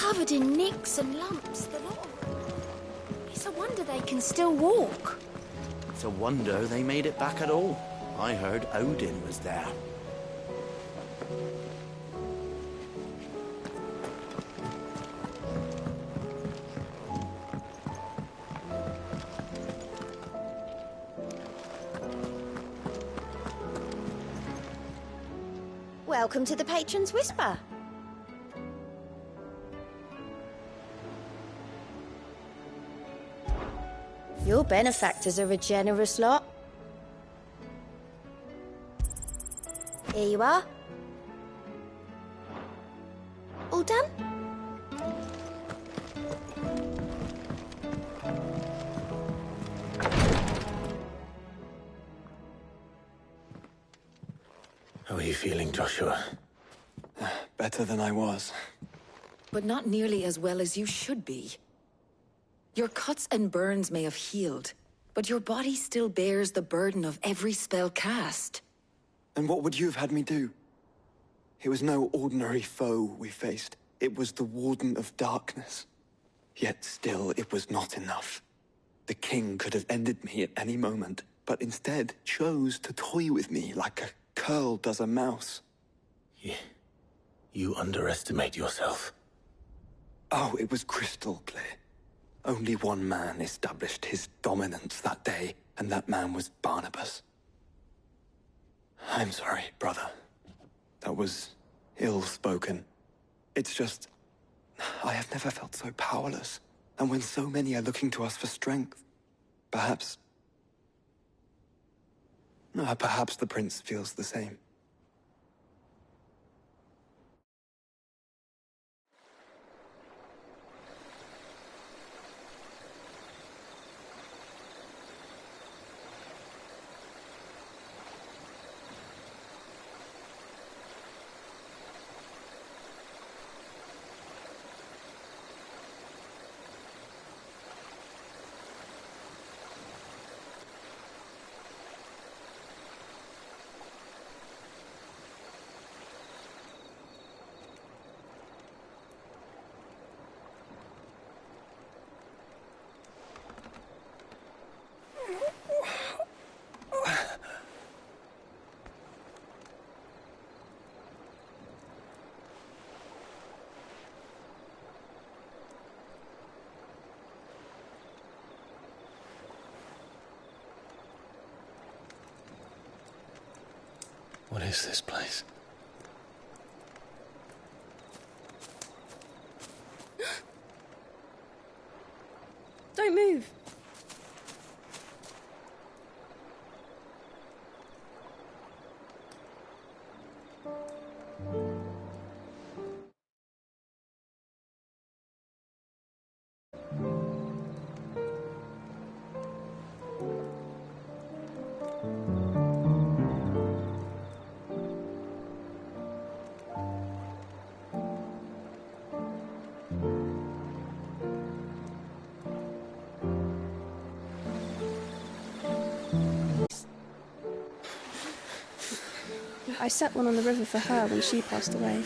covered in nicks and lumps, the lot of them. It's a wonder they can still walk. It's a wonder they made it back at all. I heard Odin was there. Welcome to the Patron's Whisper. Your benefactors are a generous lot. Here you are. All done? How are you feeling, Joshua? Better than I was. But not nearly as well as you should be. Your cuts and burns may have healed, but your body still bears the burden of every spell cast. And what would you have had me do? It was no ordinary foe we faced. It was the Warden of Darkness. Yet still, it was not enough. The king could have ended me at any moment, but instead chose to toy with me like a curl does a mouse. Yeah. You underestimate yourself. Oh, it was crystal clear. Only one man established his dominance that day, and that man was Barnabas. I'm sorry, brother. That was ill-spoken. It's just, I have never felt so powerless. And when so many are looking to us for strength, perhaps the prince feels the same. What is this place? Don't move. I set one on the river for her when she passed away.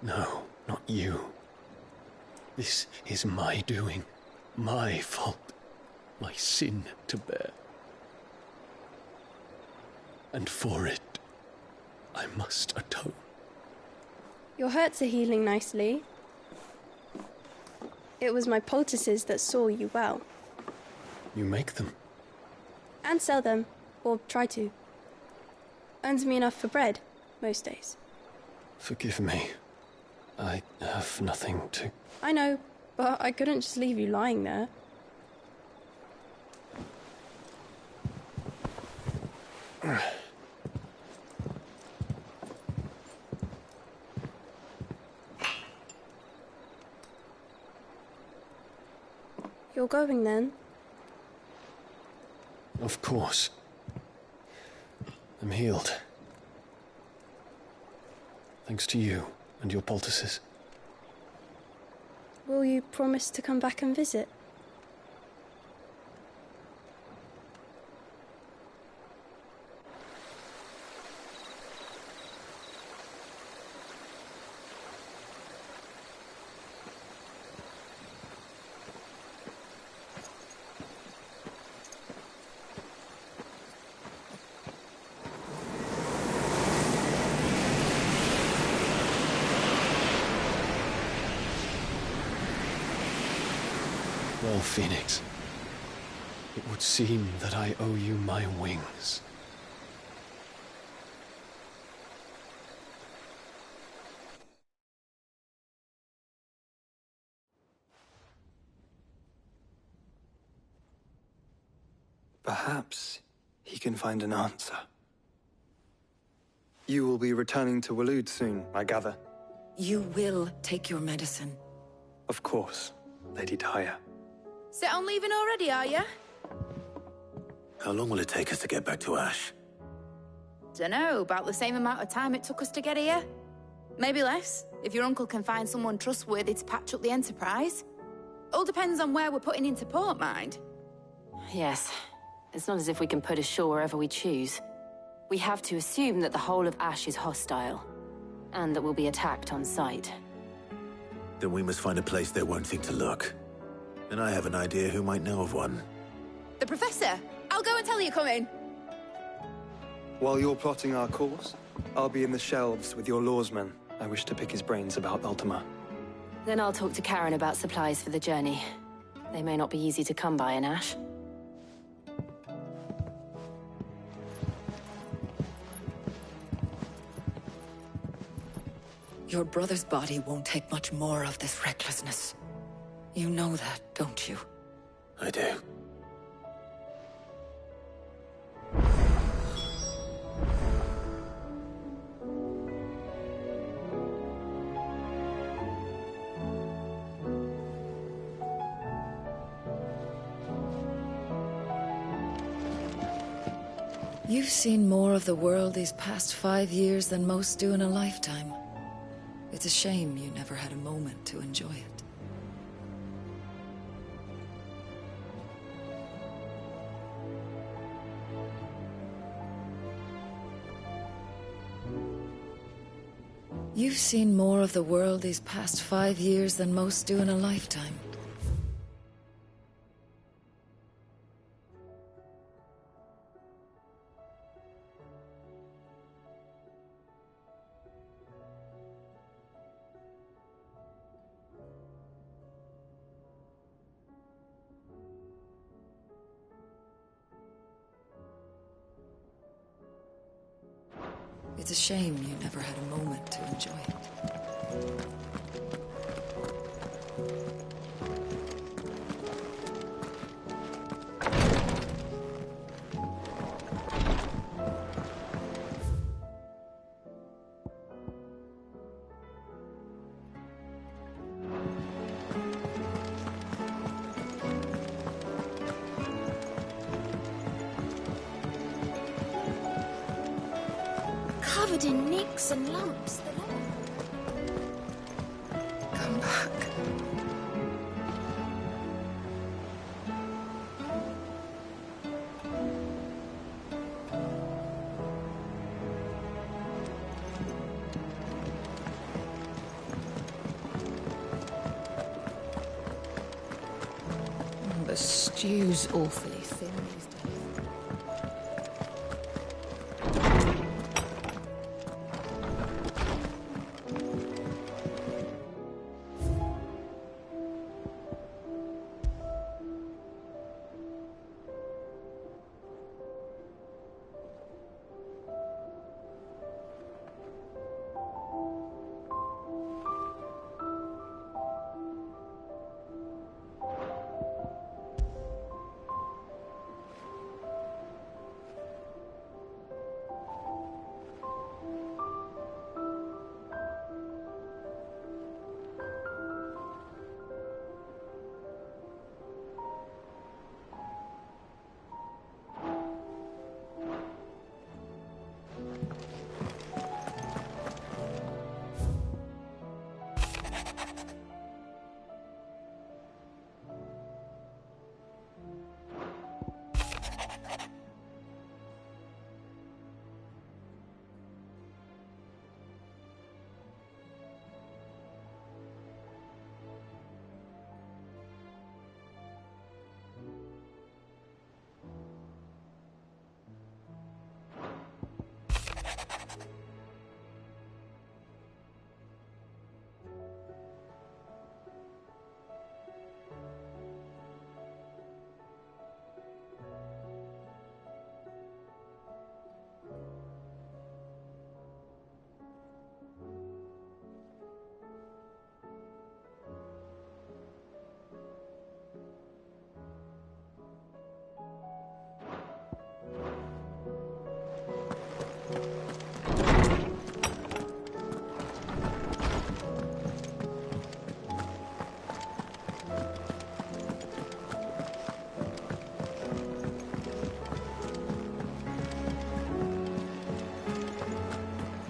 No, not you. This is my doing. My fault. My sin to bear. And for it, I must atone. Your hurts are healing nicely. It was my poultices that saw you well. You make them? And sell them, or try to. Earns me enough for bread, most days. Forgive me. I have nothing to... I know, but I couldn't just leave you lying there. You're going then? Of course. I'm healed. Thanks to you and your poultices. Will you promise to come back and visit? Well, Phoenix, it would seem that I owe you my wings. Perhaps he can find an answer. You will be returning to Waloed soon, I gather. You will take your medicine. Of course, Lady Daya. Set on leaving already, are you? How long will it take us to get back to Ash? Dunno, about the same amount of time it took us to get here. Maybe less, if your uncle can find someone trustworthy to patch up the Enterprise. All depends on where we're putting into port, mind. Yes. It's not as if we can put ashore wherever we choose. We have to assume that the whole of Ash is hostile, and that we'll be attacked on sight. Then we must find a place they won't think to look. And I have an idea who might know of one. The Professor! I'll go and tell you come in. While you're plotting our course, I'll be in the shelves with your lawsman. I wish to pick his brains about Ultima. Then I'll talk to Karen about supplies for the journey. They may not be easy to come by in Ash. Your brother's body won't take much more of this recklessness. You know that, don't you? I do. You've seen more of the world these past 5 years than most do in a lifetime. It's a shame you never had a moment to enjoy it. You've seen more of the world these past 5 years than most do in a lifetime. It's a shame you never had a moment to enjoy it. Covered in nicks and lumps. Come back. The stew's awfully thin these days.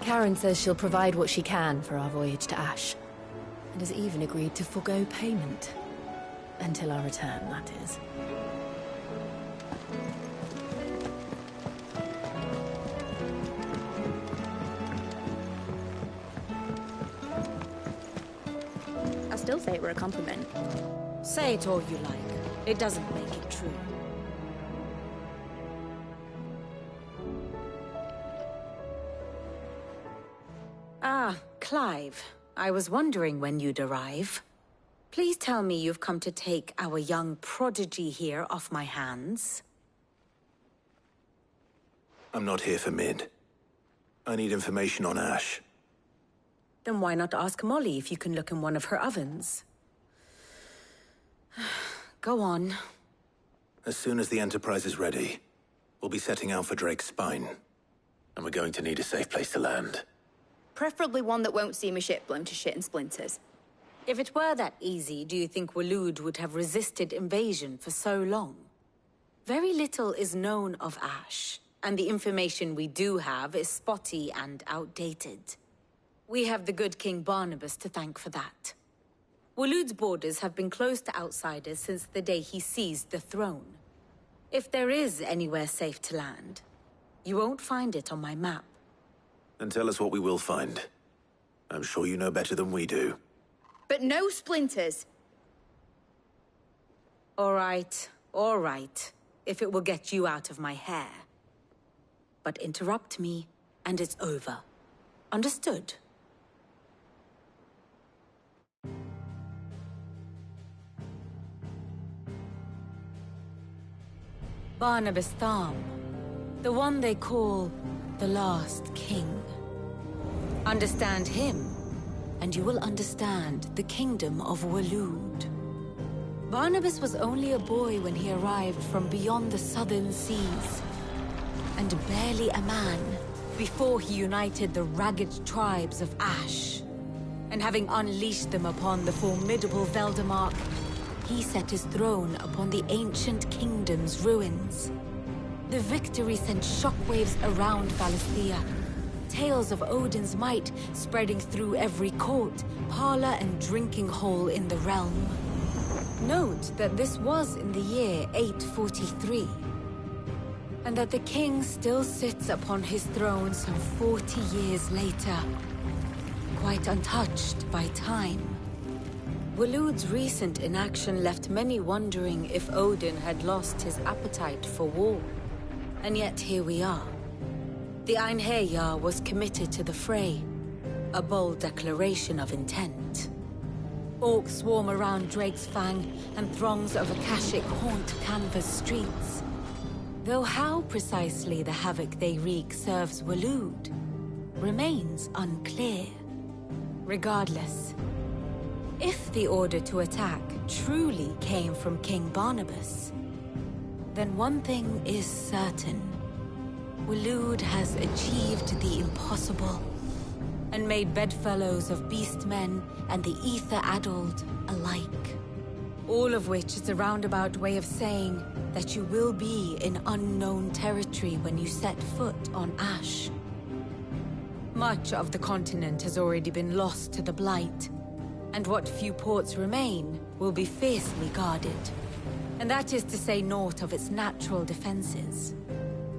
Karen says she'll provide what she can for our voyage to Ash, and has even agreed to forego payment. Until our return, that is. I still say it were a compliment. Say it all you like. It doesn't make it true. Ah, Clive. I was wondering when you'd arrive. Please tell me you've come to take our young prodigy here off my hands. I'm not here for Mid. I need information on Ash. Then why not ask Molly if you can look in one of her ovens? Go on. As soon as the Enterprise is ready, we'll be setting out for Drake's Spine. And we're going to need a safe place to land. Preferably one that won't see my ship blown to shit and splinters. If it were that easy, do you think Waloed would have resisted invasion for so long? Very little is known of Ash, and the information we do have is spotty and outdated. We have the good King Barnabas to thank for that. Waloed's borders have been closed to outsiders since the day he seized the throne. If there is anywhere safe to land, you won't find it on my map. Then tell us what we will find. I'm sure you know better than we do. But no splinters! All right, if it will get you out of my hair. But interrupt me, and it's over. Understood? Barnabas Tharm, the one they call the Last King. Understand him, and you will understand the kingdom of Waloed. Barnabas was only a boy when he arrived from beyond the southern seas, and barely a man before he united the ragged tribes of Ash. And having unleashed them upon the formidable Veldamark, he set his throne upon the ancient kingdom's ruins. The victory sent shockwaves around Valisthea, tales of Odin's might spreading through every court, parlor, and drinking hole in the realm. Note that this was in the year 843, and that the king still sits upon his throne some 40 years later, quite untouched by time. Waloed's recent inaction left many wondering if Odin had lost his appetite for war. And yet here we are. The Einherjar was committed to the fray, a bold declaration of intent. Orcs swarm around Drake's Fang, and throngs of Akashic haunt Canva's streets. Though how precisely the havoc they wreak serves Waloed remains unclear. Regardless, if the order to attack truly came from King Barnabas, then one thing is certain. Waloed has achieved the impossible, and made bedfellows of beastmen and the ether-addled alike. All of which is a roundabout way of saying that you will be in unknown territory when you set foot on Ash. Much of the continent has already been lost to the Blight, and what few ports remain will be fiercely guarded. And that is to say naught of its natural defenses.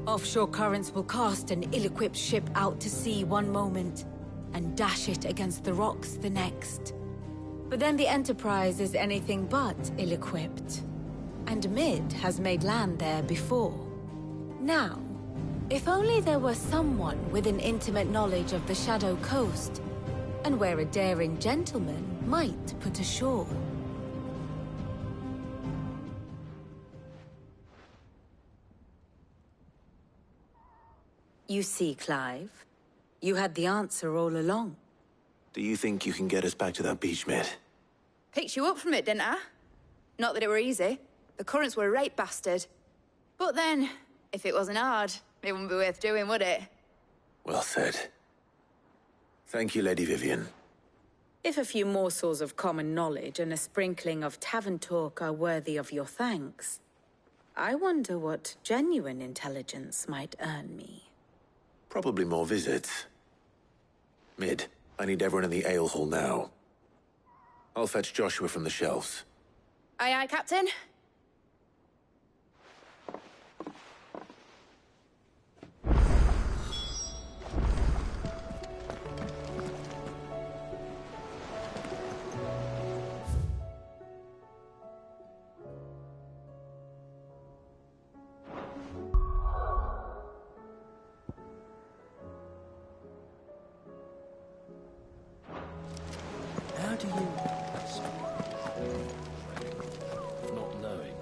Offshore currents will cast an ill-equipped ship out to sea one moment, and dash it against the rocks the next. But then the Enterprise is anything but ill-equipped, and Mid has made land there before. Now, if only there were someone with an intimate knowledge of the Shadow Coast, and where a daring gentleman might put ashore. You see, Clive, you had the answer all along. Do you think you can get us back to that beach, Mid? Picked you up from it, didn't I? Not that it were easy. The currents were a right bastard. But then, if it wasn't hard, it wouldn't be worth doing, would it? Well said. Thank you, Lady Vivian. If a few morsels of common knowledge and a sprinkling of tavern talk are worthy of your thanks, I wonder what genuine intelligence might earn me. Probably more visits. Mid, I need everyone in the ale hall now. I'll fetch Joshua from the shelves. Aye, aye, Captain. How do you... Not knowing.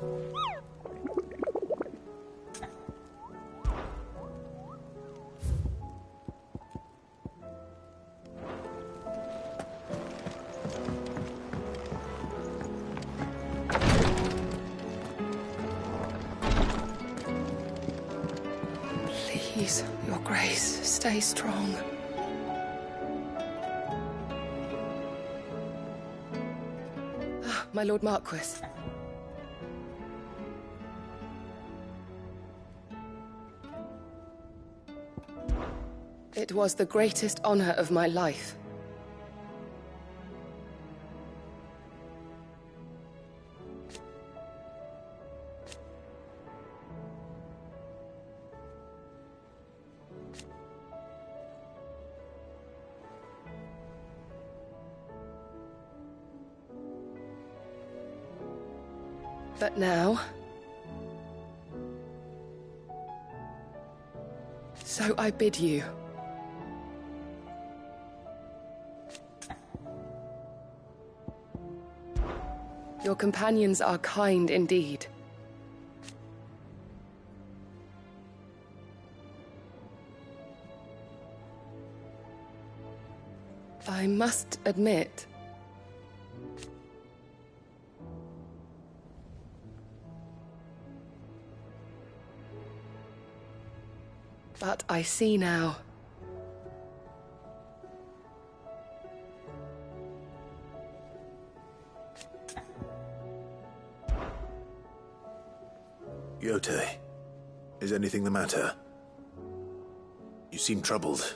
Please, Your Grace, stay strong. My Lord Marquis. It was the greatest honor of my life. But now... So I bid you. Your companions are kind indeed. I must admit... But I see now. Yote, is anything the matter? You seem troubled.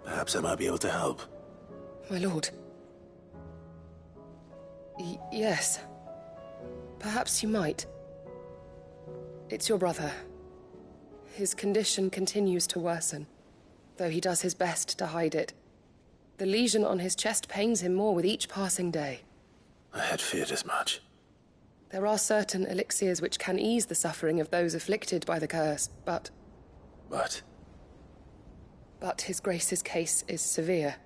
Perhaps I might be able to help. My lord. Yes. Perhaps you might. It's your brother. His condition continues to worsen, though he does his best to hide it. The lesion on his chest pains him more with each passing day. I had feared as much. There are certain elixirs which can ease the suffering of those afflicted by the curse, but... But His Grace's case is severe.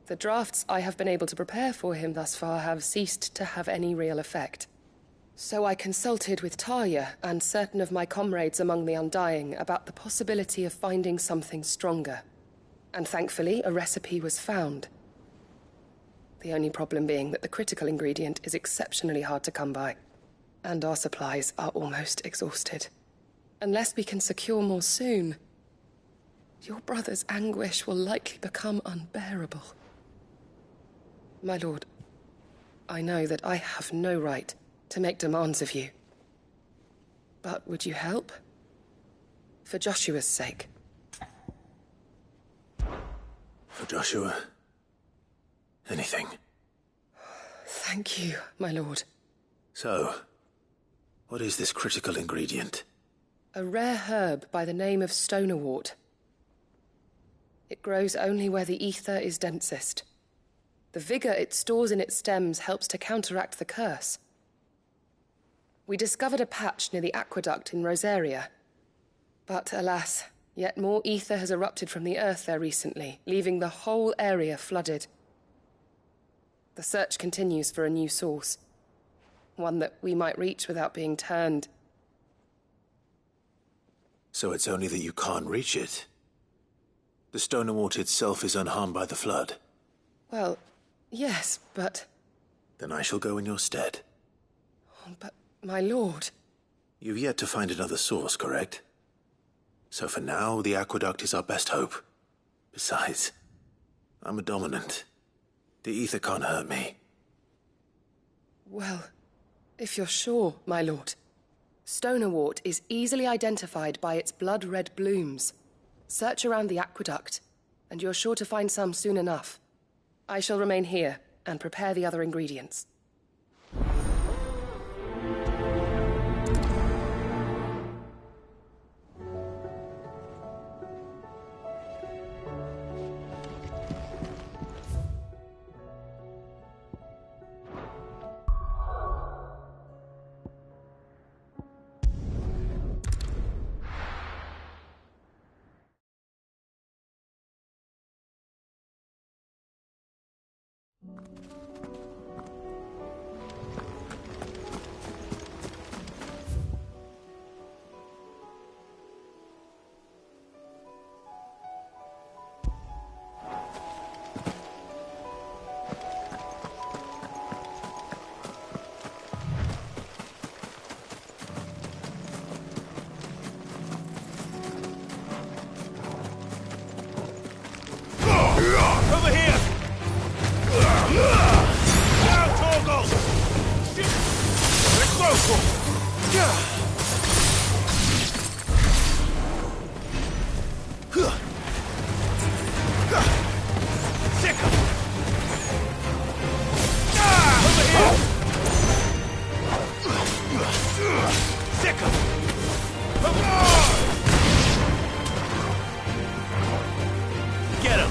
The drafts I have been able to prepare for him thus far have ceased to have any real effect. So I consulted with Talia and certain of my comrades among the Undying about the possibility of finding something stronger. And thankfully, a recipe was found. The only problem being that the critical ingredient is exceptionally hard to come by, and our supplies are almost exhausted. Unless we can secure more soon, your brother's anguish will likely become unbearable. My lord, I know that I have no right to make demands of you. But would you help? For Joshua's sake. For Joshua? Anything. Thank you, my lord. So, what is this critical ingredient? A rare herb by the name of stonerwort. It grows only where the ether is densest. The vigor it stores in its stems helps to counteract the curse. We discovered a patch near the aqueduct in Rosaria. But alas, yet more ether has erupted from the earth there recently, leaving the whole area flooded. The search continues for a new source. One that we might reach without being turned. So it's only that you can't reach it? The Stonerwort itself is unharmed by the flood? Well, yes, but... Then I shall go in your stead. But, my lord... You've yet to find another source, correct? So for now, the aqueduct is our best hope. Besides, I'm a dominant. The ether can't hurt me. Well, if you're sure, my lord. Stonerwort is easily identified by its blood-red blooms. Search around the aqueduct. and you're sure to find some soon enough. I shall remain here and prepare the other ingredients. Over here! Now, Torgal! Let's go, Sick! Over here! Sick! Get him!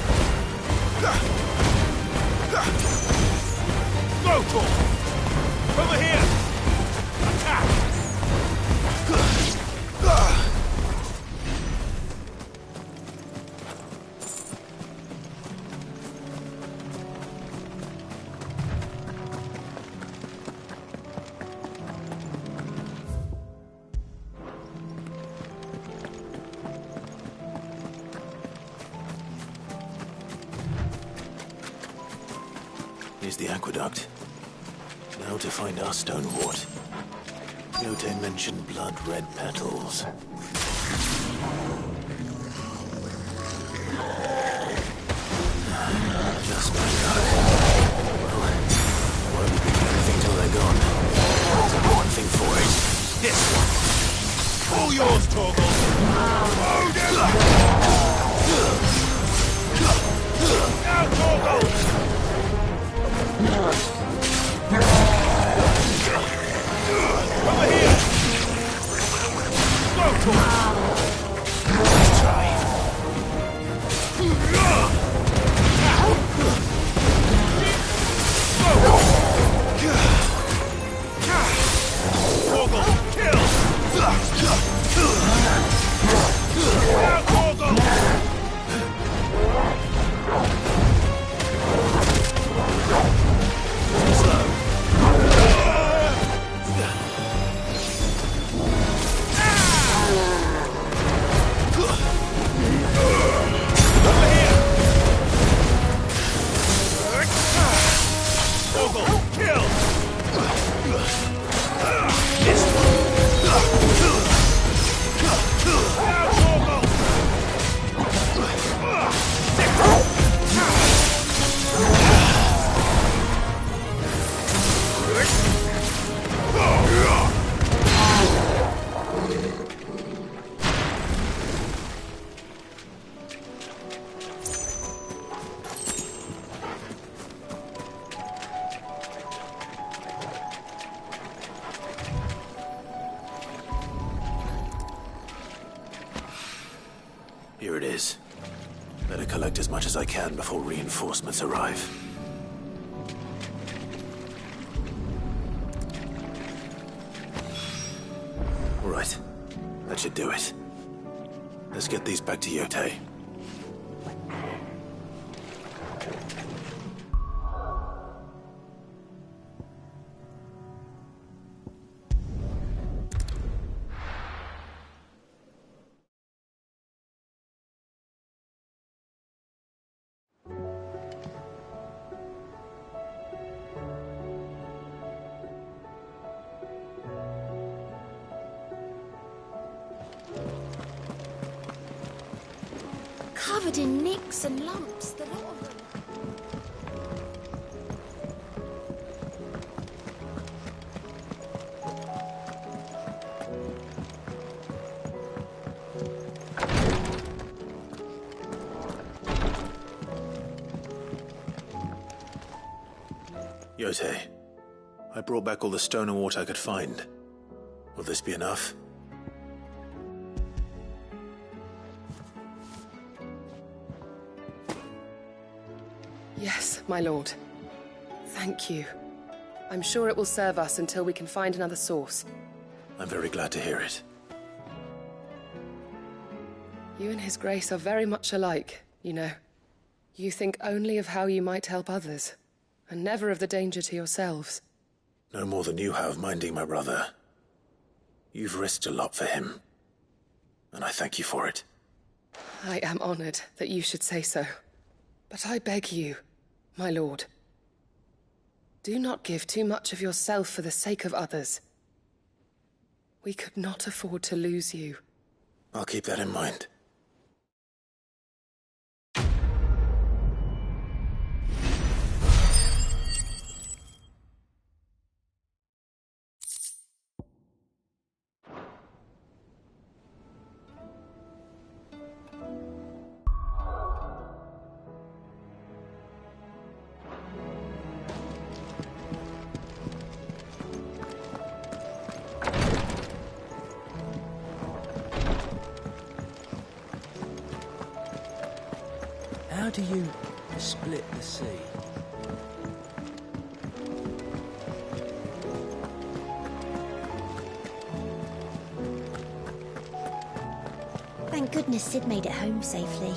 Go, Tor! Over here! Attack! Here's the aqueduct. Now to find our stonewort. Yote mentioned blood-red petals. Just my luck. Well, won't be picking anything till they're gone. There's only one thing for it. This one! All yours, Torgal! Now, Torgal! Over here! Go, Torgal! Let's try. Torgal, kill! Now, Torgal! Here it is. Better collect as much as I can before reinforcements arrive. All right. That should do it. Let's get these back to Yote. Covered in nicks and lumps, the lot of them. Yote, I brought back all the stone and water I could find. Will this be enough? Yes, my lord. Thank you. I'm sure it will serve us until we can find another source. I'm very glad to hear it. You and His Grace are very much alike, you know. You think only of how you might help others, and never of the danger to yourselves. No more than you have minding my brother. You've risked a lot for him, and I thank you for it. I am honored that you should say so. But I beg you, my lord, do not give too much of yourself for the sake of others. We could not afford to lose you. I'll keep that in mind. How do you split the sea? Thank goodness Sid made it home safely.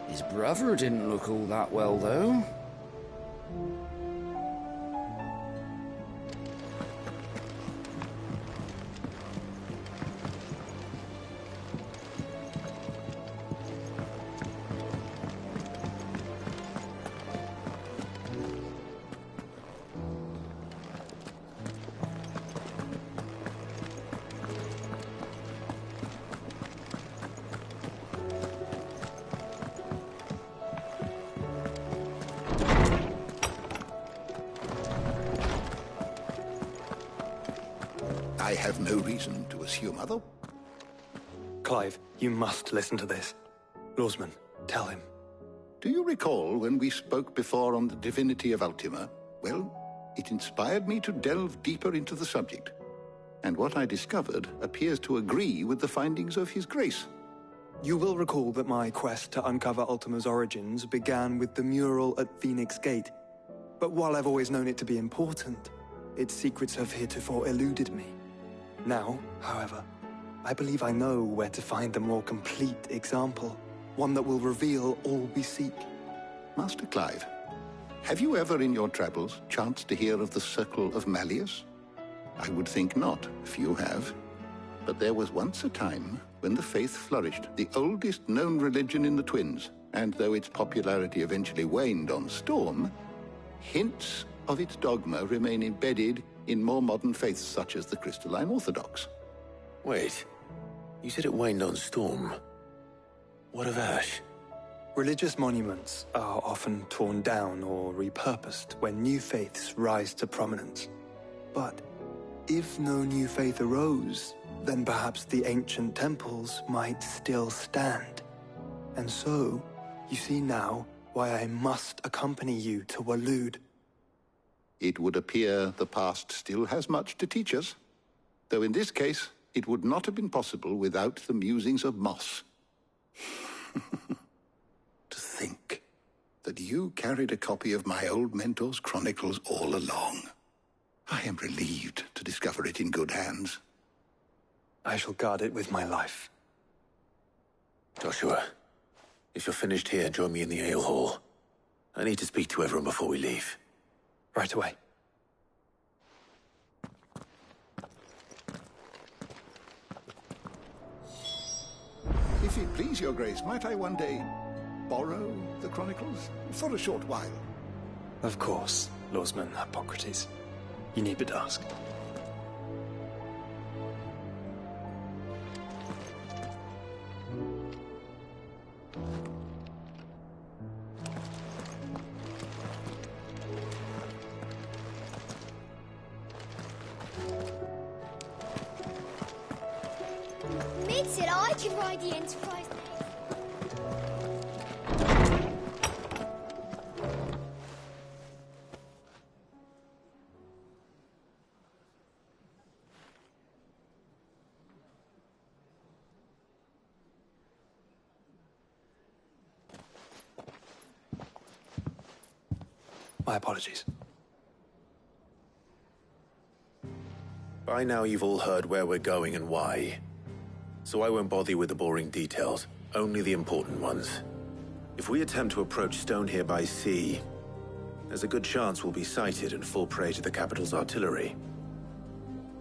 His brother didn't look all that well, though. I have no reason to assume other. Clive, you must listen to this. Lawsman, tell him. Do you recall when we spoke before on the divinity of Ultima? Well, it inspired me to delve deeper into the subject. And what I discovered appears to agree with the findings of His Grace. You will recall that my quest to uncover Ultima's origins began with the mural at Phoenix Gate. But while I've always known it to be important, its secrets have heretofore eluded me. Now, however, I believe I know where to find the more complete example, one that will reveal all we seek. Master Clive, have you ever in your travels chanced to hear of the Circle of Malleus? I would think not, if you have. But there was once a time when the faith flourished, the oldest known religion in the Twins, and though its popularity eventually waned on Storm, hints of its dogma remain embedded in more modern faiths such as the Crystalline Orthodox. Wait, you said it waned on Storm. What of Ash? Religious monuments are often torn down or repurposed when new faiths rise to prominence. But if no new faith arose, then perhaps the ancient temples might still stand. And so, you see now why I must accompany you to Waloed. It would appear the past still has much to teach us, though in this case, it would not have been possible without the musings of Moss. To think that you carried a copy of my old mentor's chronicles all along. I am relieved to discover it in good hands. I shall guard it with my life. Joshua, if you're finished here, join me in the ale hall. I need to speak to everyone before we leave. Right away. If it please your grace, might I one day borrow the chronicles for a short while? Of course, Lawsman Hippocrates. You need but ask. Mid said I can ride the Enterprise. My apologies. By now you've all heard where we're going and why. So I won't bother you with the boring details, only the important ones. If we attempt to approach Stone here by sea, there's a good chance we'll be sighted and fall prey to the capital's artillery.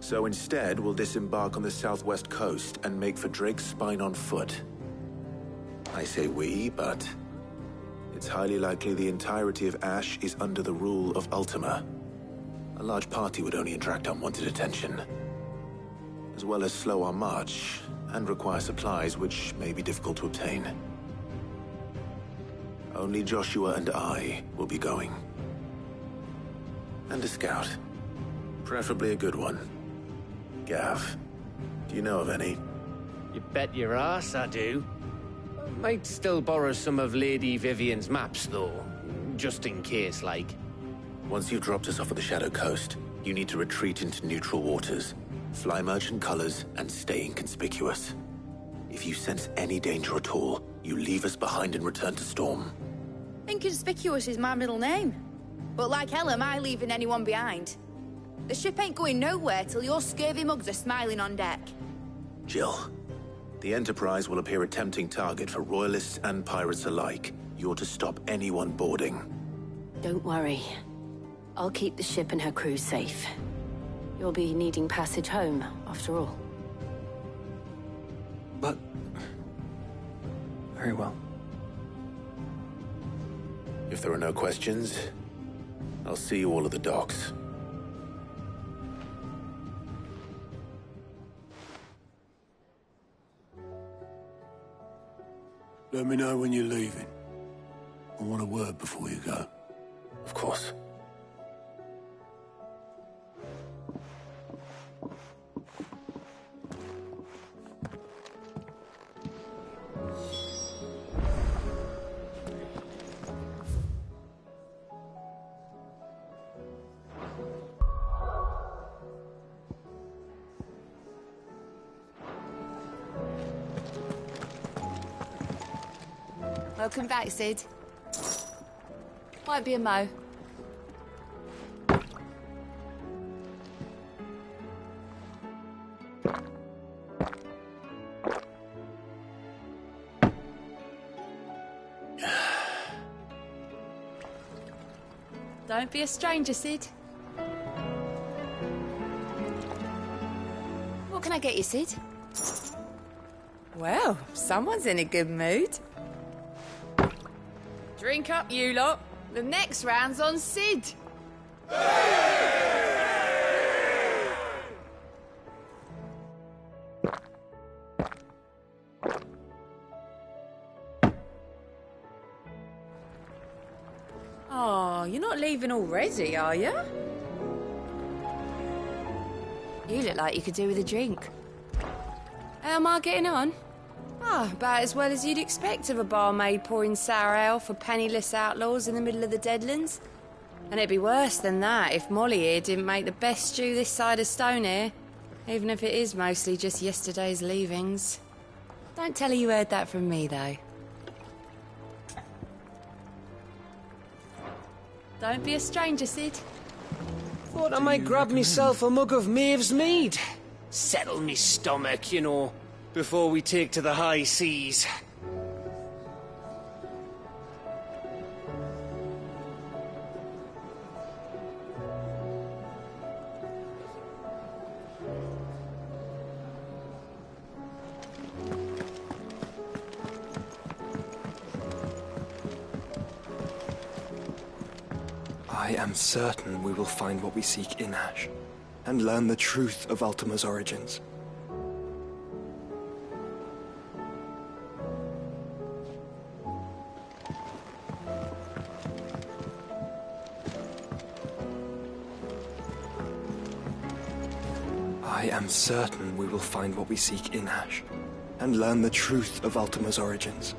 So instead, we'll disembark on the southwest coast and make for Drake's Spine on foot. I say we, but it's highly likely the entirety of Ash is under the rule of Ultima. A large party would only attract unwanted attention, as well as slow our march and require supplies which may be difficult to obtain. Only Joshua and I will be going. And a scout. Preferably a good one. Gav, do you know of any? You bet your ass I do. Might still borrow some of Lady Vivian's maps, though. Just in case, like. Once you've dropped us off at the Shadow Coast, you need to retreat into neutral waters, fly merchant colors, and stay inconspicuous. If you sense any danger at all, you leave us behind and return to Storm. Inconspicuous is my middle name. But like hell am I leaving anyone behind. The ship ain't going nowhere till your scurvy mugs are smiling on deck. Jill, the Enterprise will appear a tempting target for royalists and pirates alike. You're to stop anyone boarding. Don't worry. I'll keep the ship and her crew safe. You'll be needing passage home, after all. But... very well. If there are no questions, I'll see you all at the docks. Let me know when you're leaving. I want a word before you go. Of course. Welcome back, Sid. Might be a mo. Don't be a stranger, Sid. What can I get you, Sid? Well, someone's in a good mood. Drink up, you lot. The next round's on Sid. Oh, you're not leaving already, are you? You look like you could do with a drink. How am I getting on? Ah, about as well as you'd expect of a barmaid pouring sour ale for penniless outlaws in the middle of the Deadlands. And it'd be worse than that if Molly here didn't make the best stew this side of Stone here, even if it is mostly just yesterday's leavings. Don't tell her you heard that from me, though. Don't be a stranger, Sid. Thought I might grab myself a mug of Maeve's mead. Settle me stomach, you know, before we take to the high seas. I am certain we will find what we seek in Ash, and learn the truth of Ultima's origins. I am certain we will find what we seek in Ash, and learn the truth of Ultima's origins.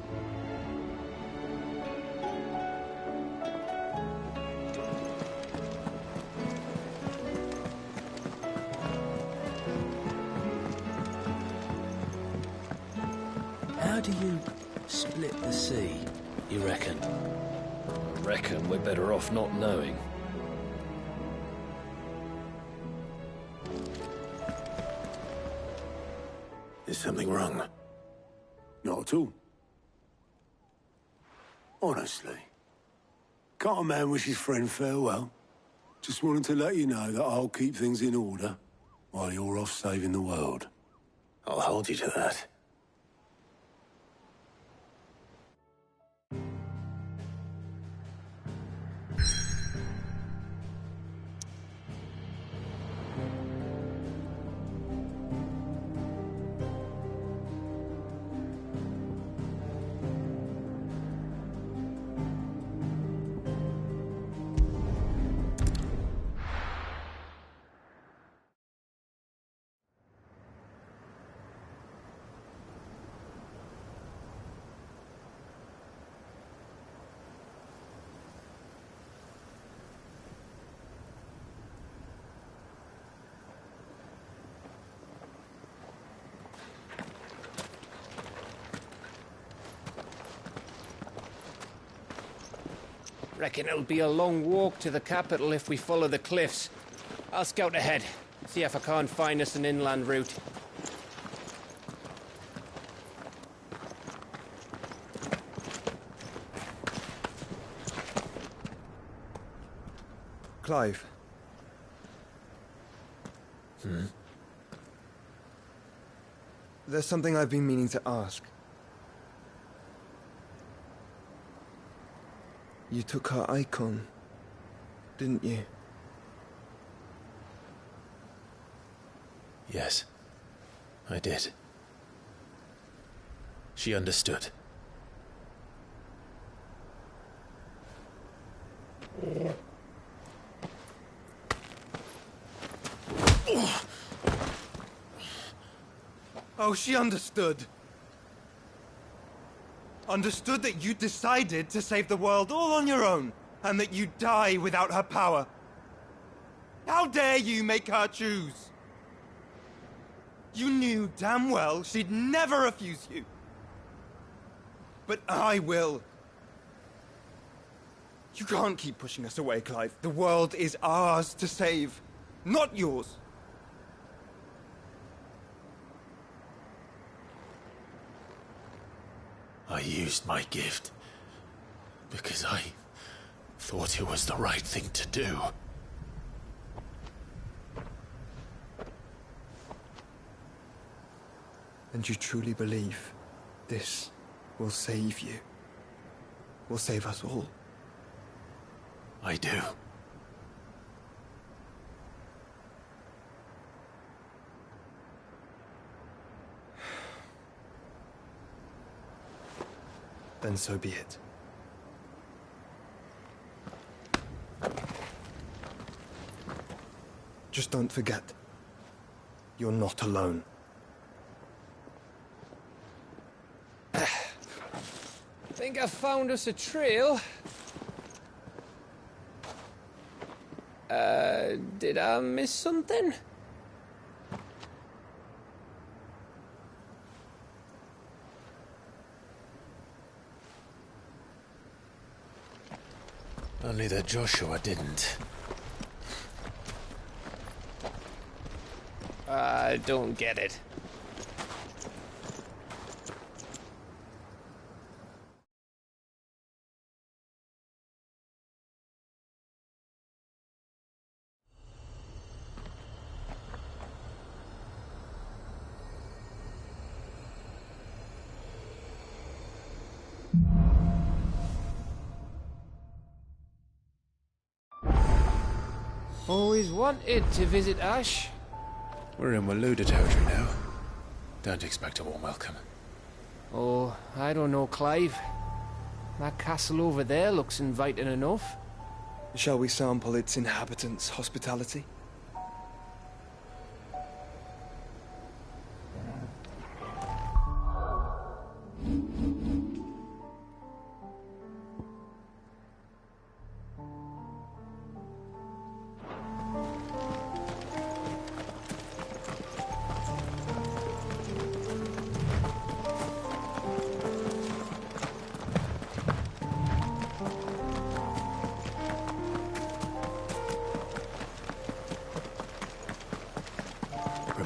How do you split the sea, you reckon? reckon we're better off not knowing. Is something wrong? Not at all. Honestly. Can't a man wish his friend farewell? Just wanted to let you know that I'll keep things in order while you're off saving the world. I'll hold you to that. Reckon it'll be a long walk to the capital if we follow the cliffs. I'll scout ahead, see if I can't find us an inland route. Clive. There's something I've been meaning to ask. You took her icon, didn't you? Yes, I did. She understood. Oh, she understood. Understood that you decided to save the world all on your own, and that you'd die without her power. How dare you make her choose? You knew damn well she'd never refuse you. But I will. You can't keep pushing us away, Clive. The world is ours to save, not yours. I used my gift because I thought it was the right thing to do. And you truly believe this will save you? Will save us all? I do. Then so be it. Just don't forget, you're not alone. Think I found us a trail. Did I miss something? Only that Joshua didn't. I don't get it. Always wanted to visit Ash. We're in Waluda territory now. Don't expect a warm welcome. Oh, I don't know, Clive. That castle over there looks inviting enough. Shall we sample its inhabitants' hospitality?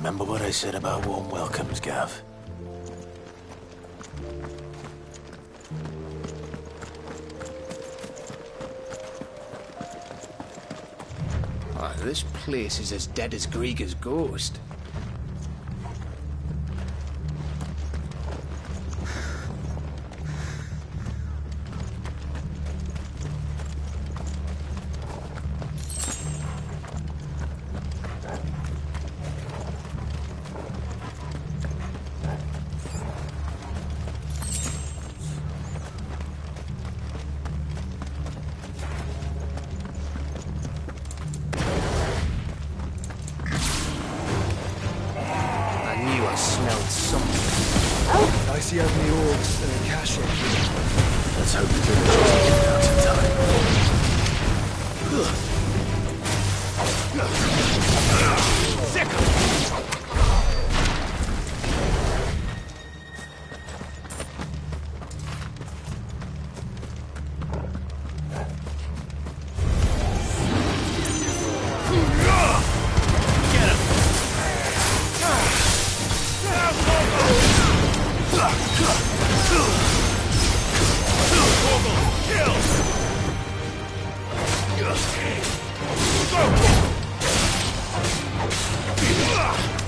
Remember what I said about warm welcomes, Gav? Oh, this place is as dead as Grieger's ghost. I see how many orcs and a cache. Let's hope the villagers can get out in time. Sick!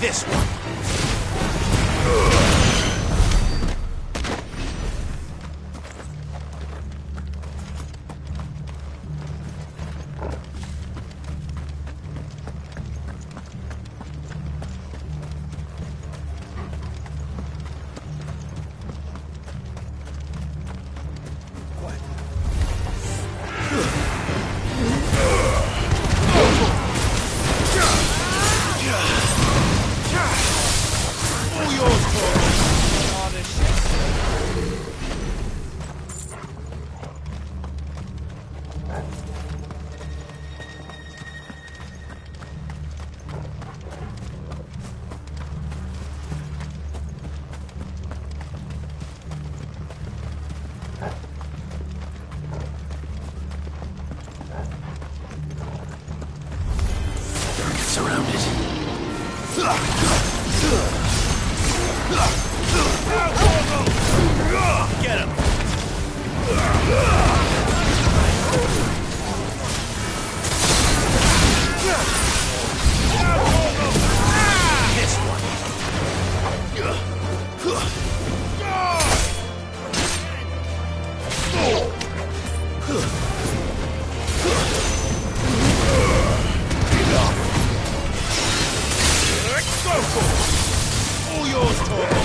This one. Surrounded. Get him! This one. All yours, Torgal!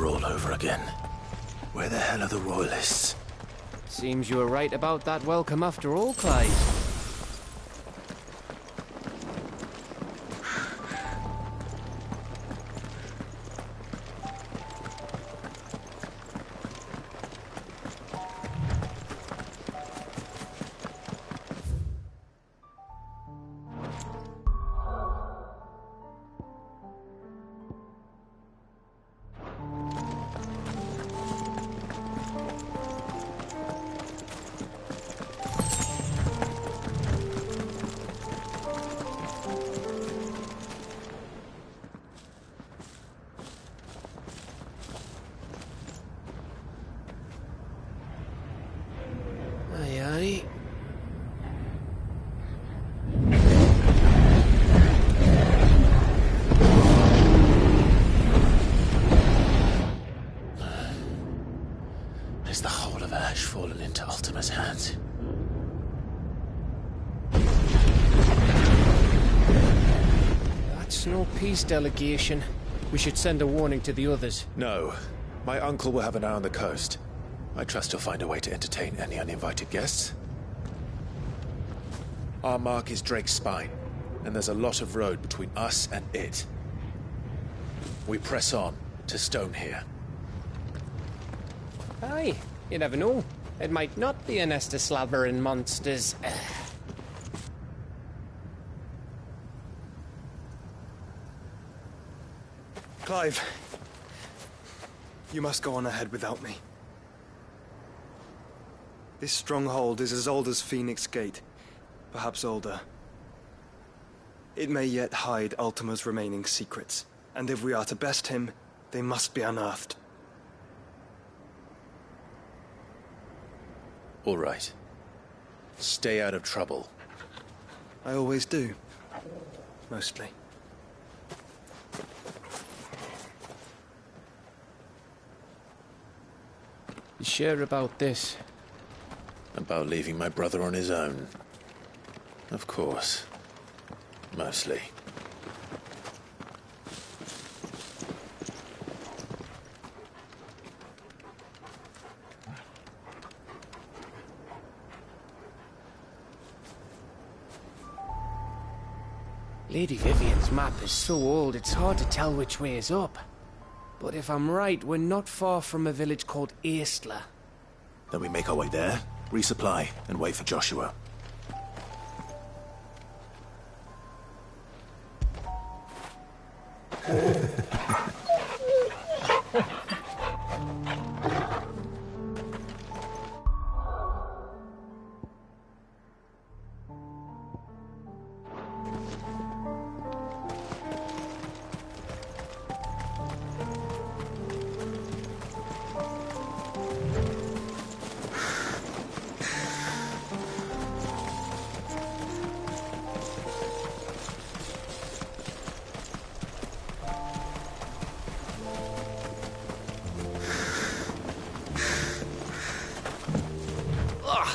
All over again. Where the hell are the royalists? Seems you were right about that welcome after all, Clyde. Aye. Is the whole of Ash fallen into Ultima's hands? That's no peace delegation. We should send a warning to the others. No. My uncle will have an eye on the coast. I trust he'll find a way to entertain any uninvited guests. Our mark is Drake's spine. and there's a lot of road between us and it. We press on to Stone here. Aye, you never know. It might not be a nest of slathering monsters. Clive, you must go on ahead without me. This stronghold is as old as Phoenix Gate, perhaps older. It may yet hide Ultima's remaining secrets, and if we are to best him, they must be unearthed. All right. Stay out of trouble. I always do. Mostly. You sure about this? About leaving my brother on his own? Of course. Mostly. Lady Vivian's map is so old it's hard to tell which way is up. But if I'm right, we're not far from a village called Aistla. Then we make our way there, resupply, and wait for Joshua.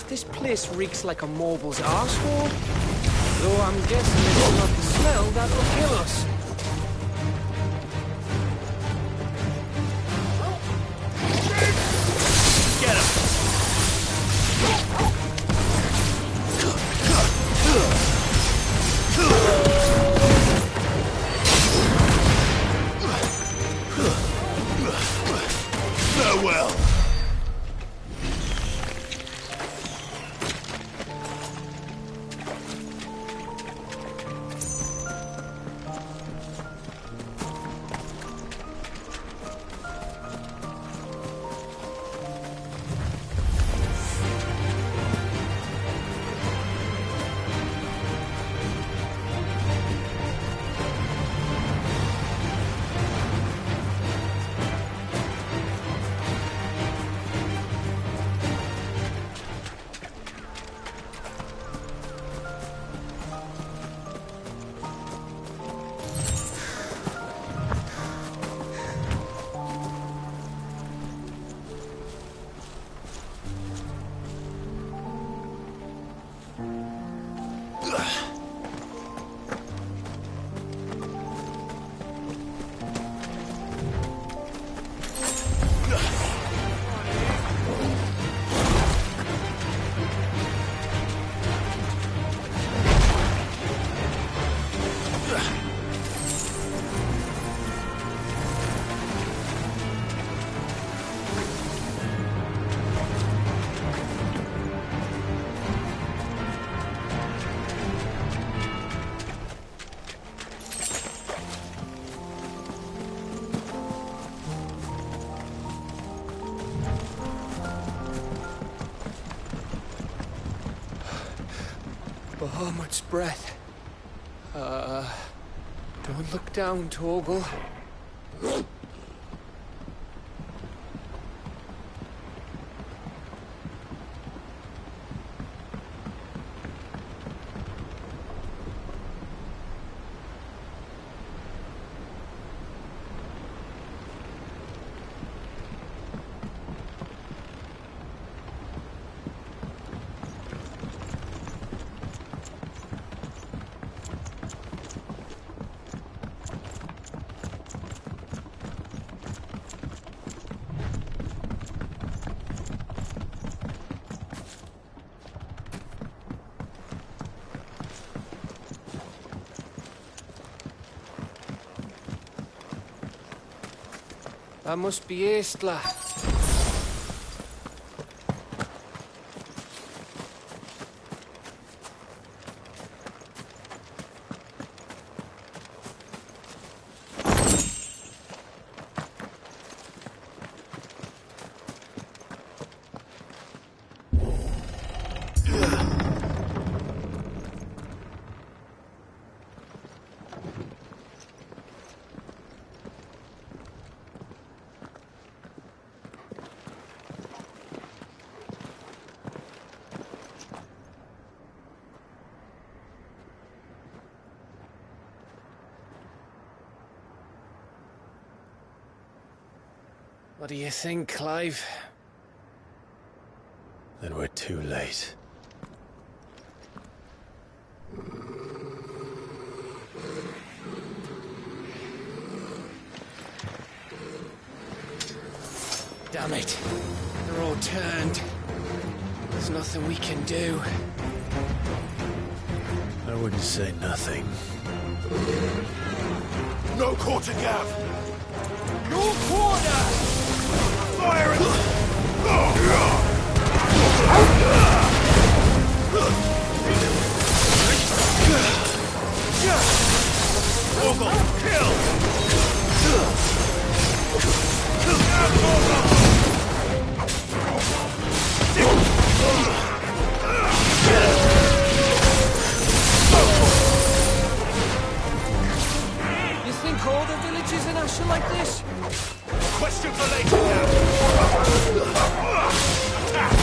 This place reeks like a mobile's arsehole. Though I'm guessing it's not the smell that'll kill us. Get him! Farewell! Bahamut's breath. Don't look down, Torgal. That must be Aistla. What do you think, Clive? Then we're too late. Damn it. They're all turned. There's nothing we can do. I wouldn't say nothing. No quarter gap! Your quarter! Fire it! Ogle, kill! You think all the villages in Ash are like this? Question for later now. Attack!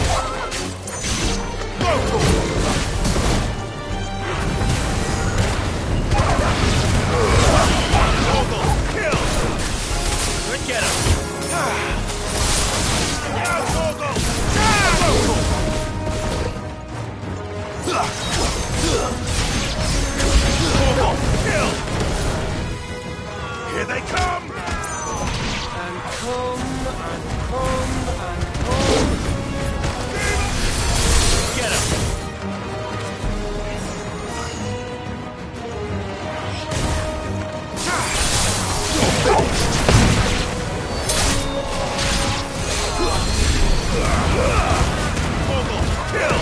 Ogle, kill! Good get him. Now, Ogle! Ogle, kill! Here they come! And come, and come, and come. Get him! Ogle, kill!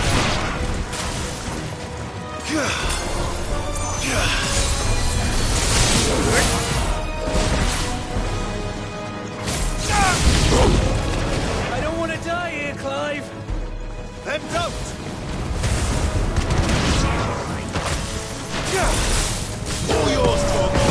I don't want to die here, Clive. Then don't! All yours, Torgal!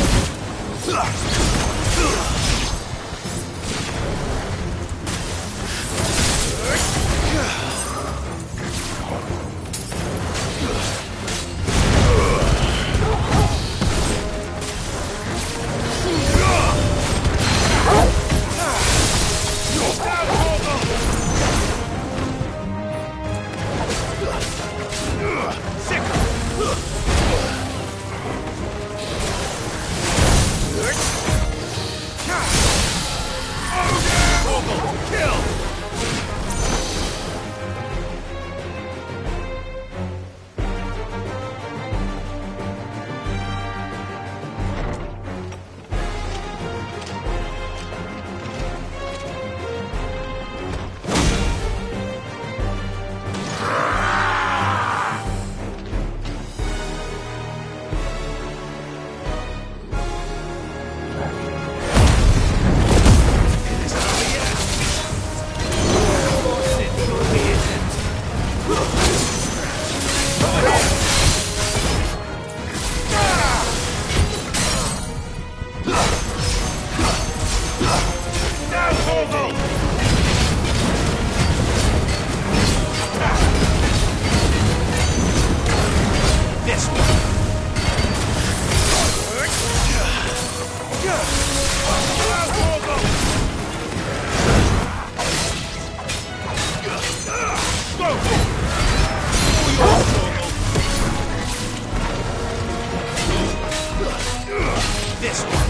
This one.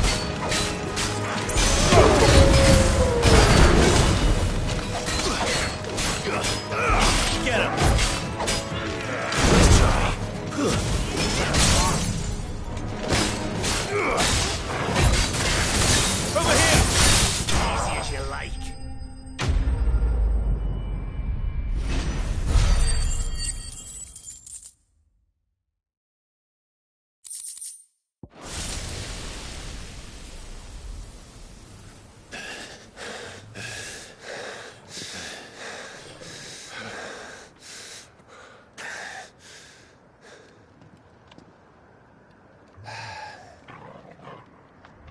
Get him. Let's try. Over here. Easy as you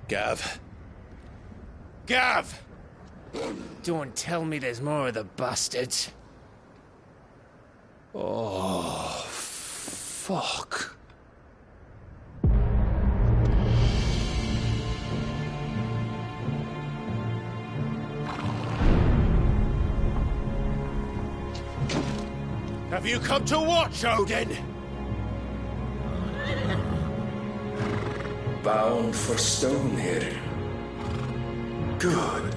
Gav. Gav! Don't tell me there's more of the bastards. Oh, fuck. Have you come to watch, Odin? Bound for Stonehill. Good.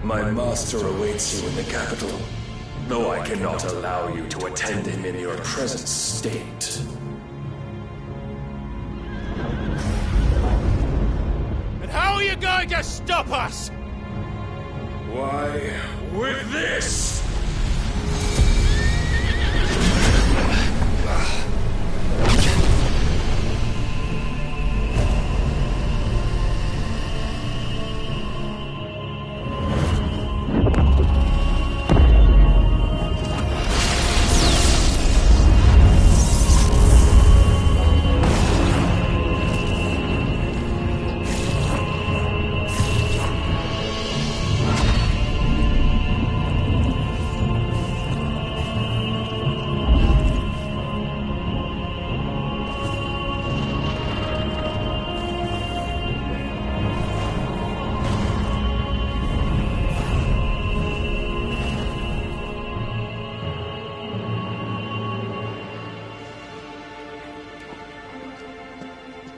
My master awaits you in the capital, though I cannot allow you to attend him in your present state. And how are you going to stop us? Why, with this!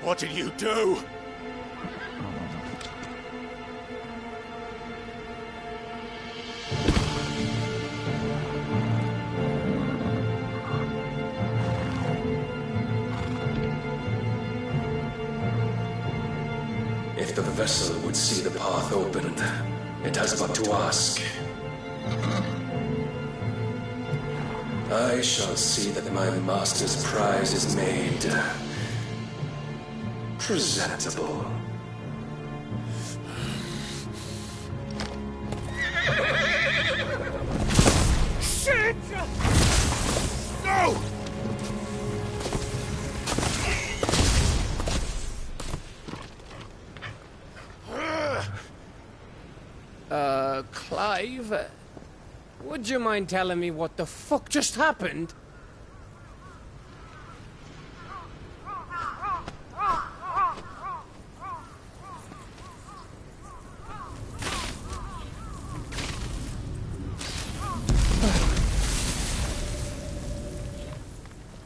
What did you do? If the vessel would see the path opened, it has but to ask. I shall see that my master's prize is made presentable. Shit! No! Clive, would you mind telling me what the fuck just happened?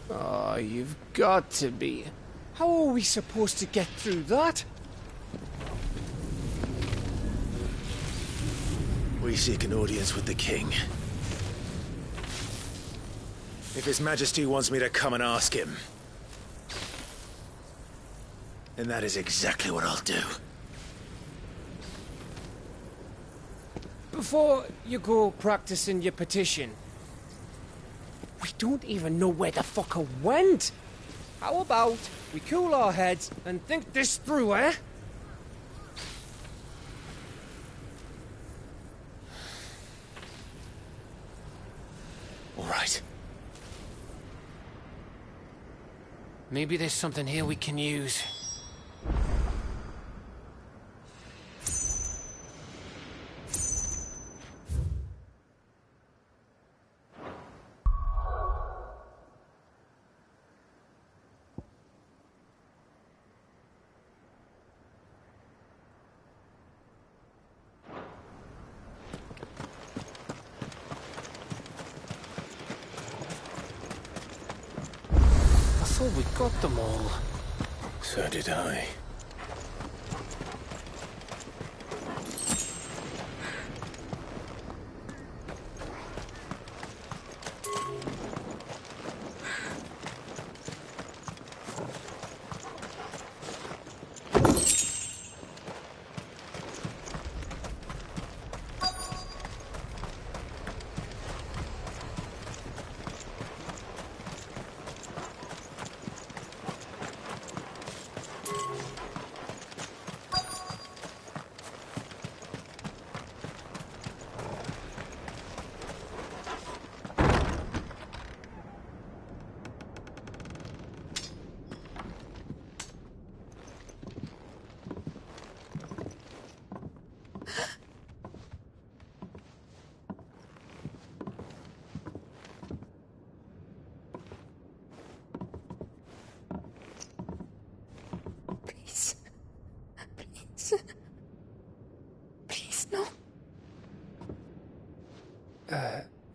Oh, you've got to be. How are we supposed to get through that? We seek an audience with the king. If His Majesty wants me to come and ask him, then that is exactly what I'll do. Before you go practicing your petition, we don't even know where the fucker went. How about we cool our heads and think this through, eh? All right. Maybe there's something here we can use. I thought we got them all. So did I.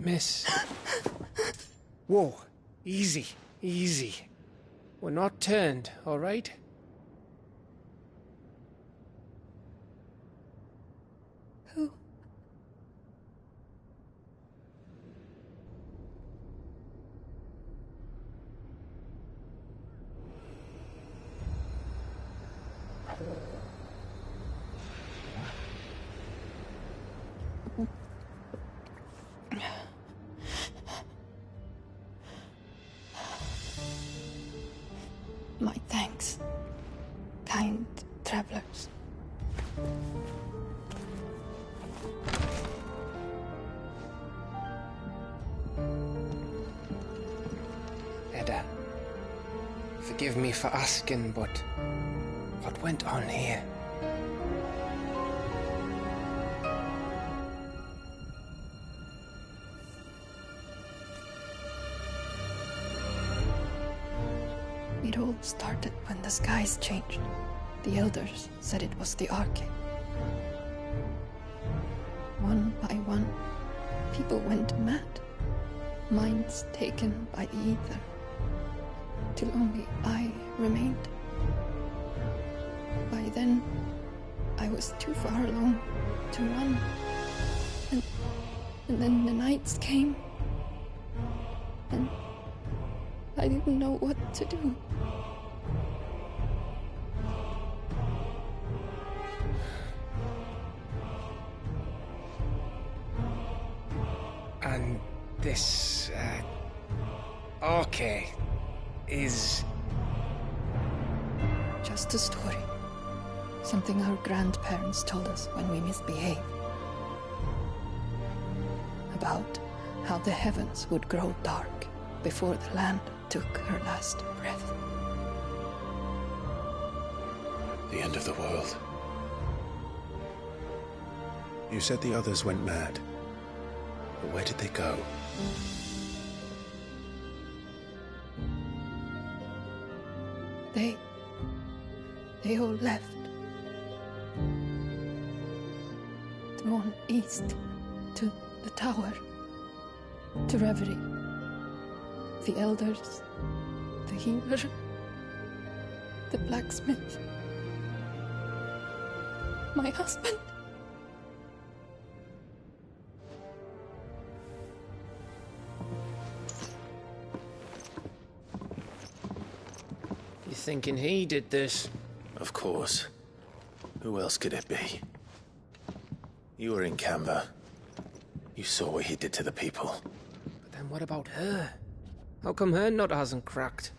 Miss. Whoa. Easy. Easy. We're not turned, all right? Who? My thanks, kind travelers. Edda, forgive me for asking, but what went on here? It all started when the skies changed. The elders said it was the Arche. One by one, people went mad. Minds taken by the ether. Till only I remained. By then, I was too far along to run. And then the nights came. And I didn't know what to do. And this, Arche is... Just a story. Something our grandparents told us when we misbehaved. About how the heavens would grow dark before the land took her last breath. The end of the world. You said the others went mad. But where did they go? They all left. Drawn east to the tower, to reverie. The elders, the healer, the blacksmith, my husband. You thinking he did this? Of course. Who else could it be? You were in Canva. You saw what he did to the people. But then what about her? How come her nut hasn't cracked?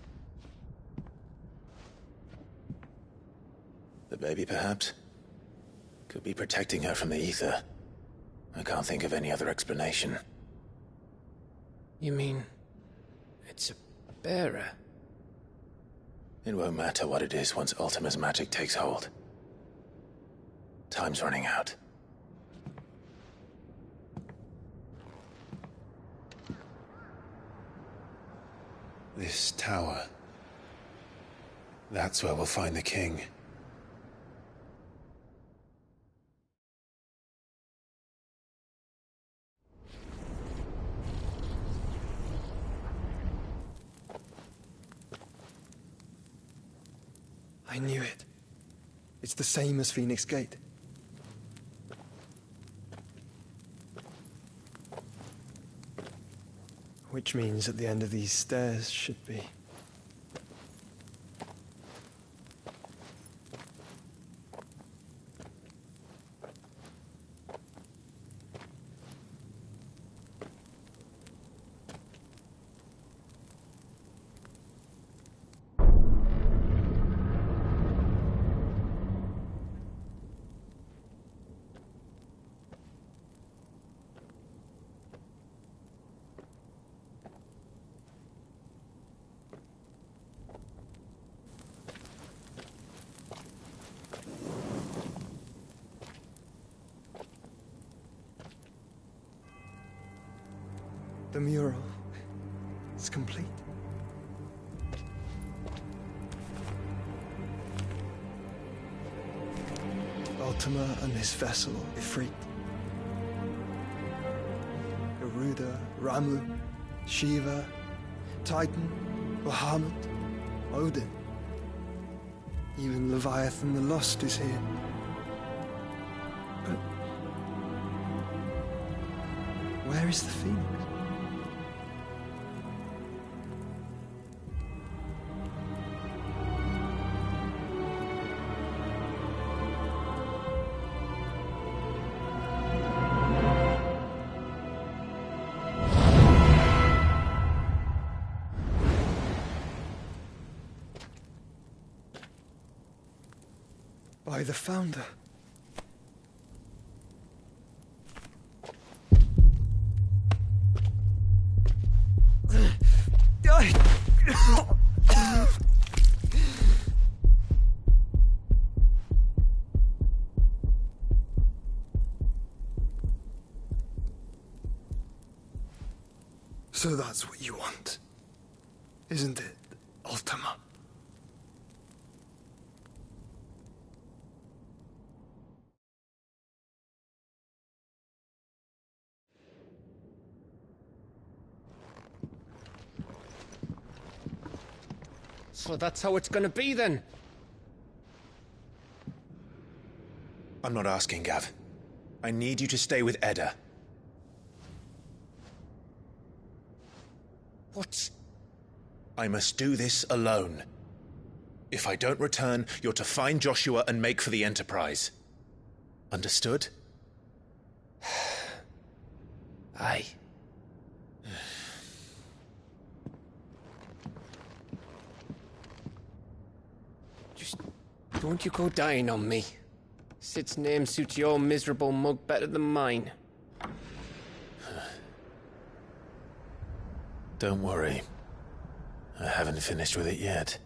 The baby, perhaps? Could be protecting her from the ether. I can't think of any other explanation. You mean... it's a bearer? It won't matter what it is once Ultima's magic takes hold. Time's running out. This tower. That's where we'll find the king. I knew it. It's the same as Phoenix Gate. Which means at the end of these stairs should be... The mural is complete. Ultima and his vessel, Ifrit. Garuda Ramu, Shiva, Titan, Bahamut, Odin. Even Leviathan the Lost is here. But where is the Phoenix? By the Founder. So that's what you want, isn't it, Ultima? So that's how it's gonna be then? I'm not asking, Gav. I need you to stay with Edda. What? I must do this alone. If I don't return, you're to find Joshua and make for the Enterprise. Understood? Aye. Just don't you go dying on me. Sid's name suits your miserable mug better than mine. Don't worry. I haven't finished with it yet.